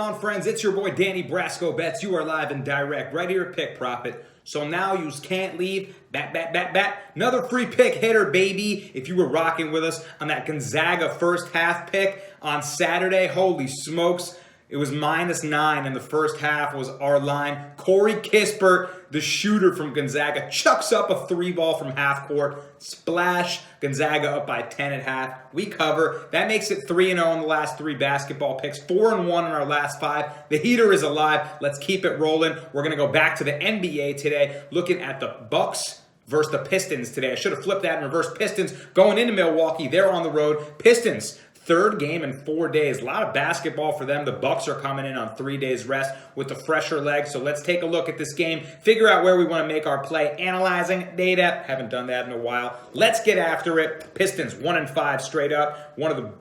on, friends? It's your boy Danny Brasco Bets. You are live and direct right here at Pick Profit. So now you can't leave. Bat. Another free pick hitter, baby. If you were rocking with us on that Gonzaga first half pick on Saturday, holy smokes. It was -9 in the first half was our line. Corey Kispert, the shooter from Gonzaga, chucks up a 3-ball from half court. Splash. Gonzaga up by 10 at half. We cover. That makes it 3-0 in the last 3 basketball picks. 4-1 in our last 5. The heater is alive. Let's keep it rolling. We're going to go back to the NBA today, looking at the Bucks versus the Pistons today. I should have flipped that in reverse. Pistons going into Milwaukee. They're on the road. Pistons. Third game in 4 days. A lot of basketball for them. The Bucks are coming in on 3 days rest with the fresher leg. So let's take a look at this game, figure out where we want to make our play, analyzing data. Haven't done that in a while. Let's get after it. Pistons 1-5 straight up. One of the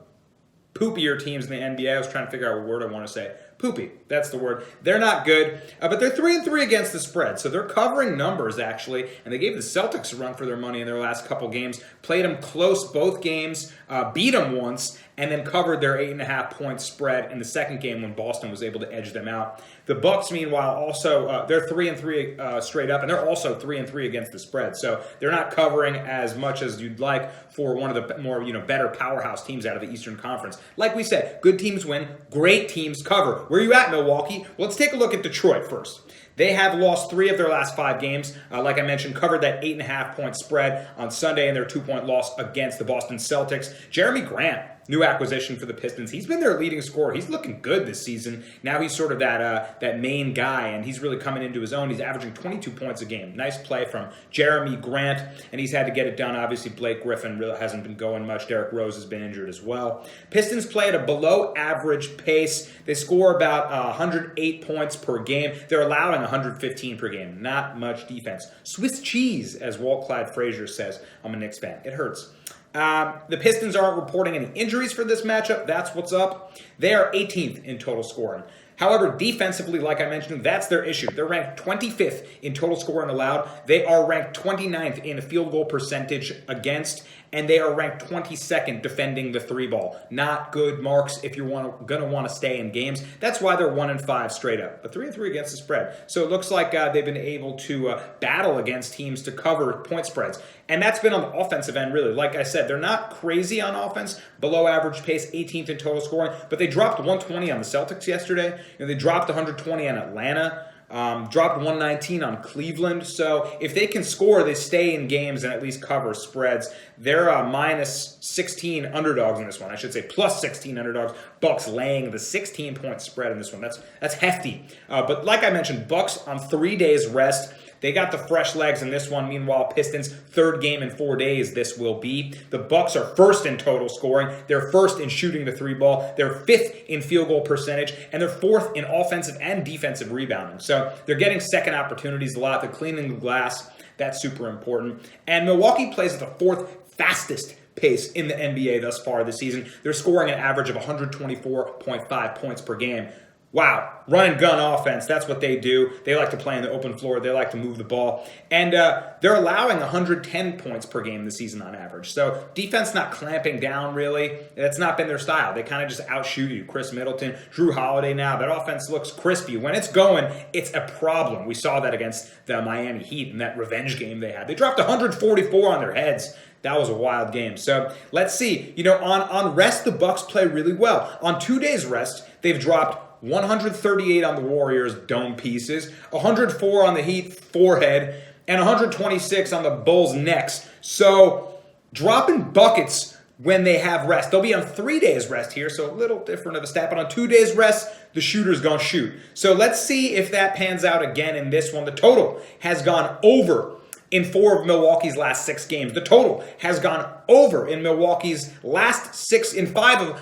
poopier teams in the NBA. I was trying to figure out what word I want to say. Poopy, that's the word. They're not good, but they're 3-3 against the spread, so they're covering numbers, actually, and they gave the Celtics a run for their money in their last couple games, played them close both games, beat them once, and then covered their 8.5-point spread in the second game when Boston was able to edge them out. The Bucks, meanwhile, also, they're 3-3 straight up, and they're also 3-3 against the spread, so they're not covering as much as you'd like for one of the more, better powerhouse teams out of the Eastern Conference. Like we said, good teams win, great teams cover. Where are you at, Milwaukee? Well, let's take a look at Detroit first. They have lost 3 of their last 5 games. Like I mentioned, covered that 8.5-point spread on Sunday in their 2-point loss against the Boston Celtics. Jeremy Grant, new acquisition for the Pistons. He's been their leading scorer. He's looking good this season. Now he's sort of that main guy, and he's really coming into his own. He's averaging 22 points a game. Nice play from Jeremy Grant, and he's had to get it done. Obviously, Blake Griffin really hasn't been going much. Derrick Rose has been injured as well. Pistons play at a below-average pace. They score about 108 points per game. They're allowing 115 per game. Not much defense. Swiss cheese, as Walt Clyde Frazier says. I'm a Knicks fan. It hurts. The Pistons aren't reporting any injuries for this matchup. That's what's up. They are 18th in total scoring. However, defensively, like I mentioned, that's their issue. They're ranked 25th in total scoring allowed. They are ranked 29th in field goal percentage against, and they are ranked 22nd defending the 3-ball. Not good marks if you're going to want to stay in games. That's why they're 1-5 straight up, but 3-3 against the spread. So it looks like they've been able to battle against teams to cover point spreads. And that's been on the offensive end, really. Like I said, they're not crazy on offense. Below average pace, 18th in total scoring. But they dropped 120 on the Celtics yesterday. They dropped 120 on Atlanta. Dropped 119 on Cleveland. So if they can score, they stay in games and at least cover spreads. They're -16 underdogs in this one. I should say +16 underdogs. Bucks laying the 16-point spread in this one. That's hefty. But like I mentioned, Bucks on 3 days rest. They got the fresh legs in this one. Meanwhile, Pistons, 3rd game in 4 days this will be. The Bucks are 1st in total scoring. They're 1st in shooting the 3-ball. They're 5th in field goal percentage. And they're 4th in offensive and defensive rebounding. So they're getting second opportunities a lot. They're cleaning the glass. That's super important. And Milwaukee plays at the 4th fastest pace in the NBA thus far this season. They're scoring an average of 124.5 points per game. Wow, run and gun offense, that's what they do. They like to play on the open floor. They like to move the ball. And they're allowing 110 points per game this season on average. So defense not clamping down, really. That's not been their style. They kind of just outshoot you. Chris Middleton, Drew Holiday now. That offense looks crispy. When it's going, it's a problem. We saw that against the Miami Heat in that revenge game they had. They dropped 144 on their heads. That was a wild game. So let's see. On rest, the Bucks play really well. On 2 days rest, they've dropped 138 on the Warriors, dome pieces, 104 on the Heat, forehead, and 126 on the Bulls' necks. So dropping buckets when they have rest. They'll be on 3 days rest here, so a little different of a stat. But on 2 days rest, the shooter's going to shoot. So let's see if that pans out again in this one. The total has gone over in 4 of Milwaukee's last 6 games. The total has gone over in 5 of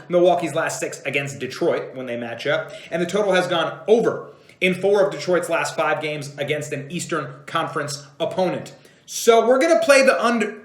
Milwaukee's last 6 against Detroit when they match up. And the total has gone over in 4 of Detroit's last 5 games against an Eastern Conference opponent. So we're going to play the under.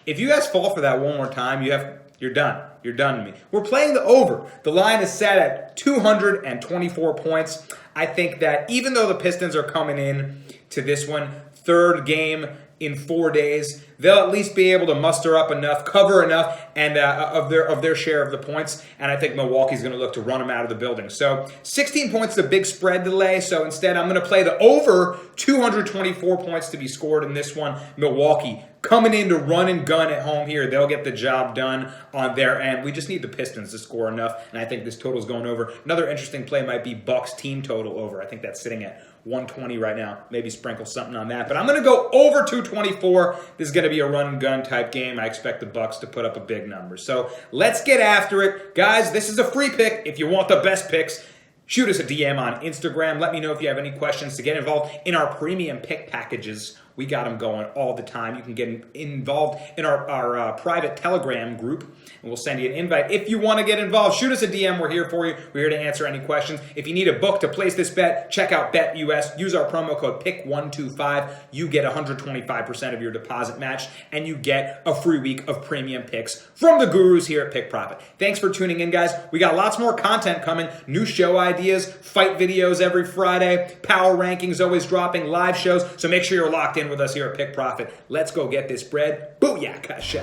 If you guys fall for that one more time, you're done. You're done to me. We're playing the over. The line is set at 224 points. I think that even though the Pistons are coming in to this one, 3rd game in 4 days, they'll at least be able to muster up enough, cover enough, and of their share of the points. And I think Milwaukee's going to look to run them out of the building. So 16 points is a big spread delay. So instead, I'm going to play the over 224 points to be scored in this one. Milwaukee coming in to run and gun at home here. They'll get the job done on their end. We just need the Pistons to score enough, and I think this total is going over. Another interesting play might be Bucks team total over. I think that's sitting at 120 right now. Maybe sprinkle something on that. But I'm going to go over 224. This is going to be a run and gun type game. I expect the Bucks to put up a big number. So let's get after it. Guys, this is a free pick. If you want the best picks, shoot us a DM on Instagram. Let me know if you have any questions to get involved in our premium pick packages. We got them going all the time. You can get involved in our private Telegram group, and we'll send you an invite. If you want to get involved, shoot us a DM. We're here for you. We're here to answer any questions. If you need a book to place this bet, check out BETUS. Use our promo code PICK125. You get 125% of your deposit matched, and you get a free week of premium picks from the gurus here at Pick Profit. Thanks for tuning in, guys. We got lots more content coming. New show ideas, fight videos every Friday, power rankings always dropping, live shows. So make sure you're locked in with us here at Pick Profit. Let's go get this bread. Booyah, Kasha.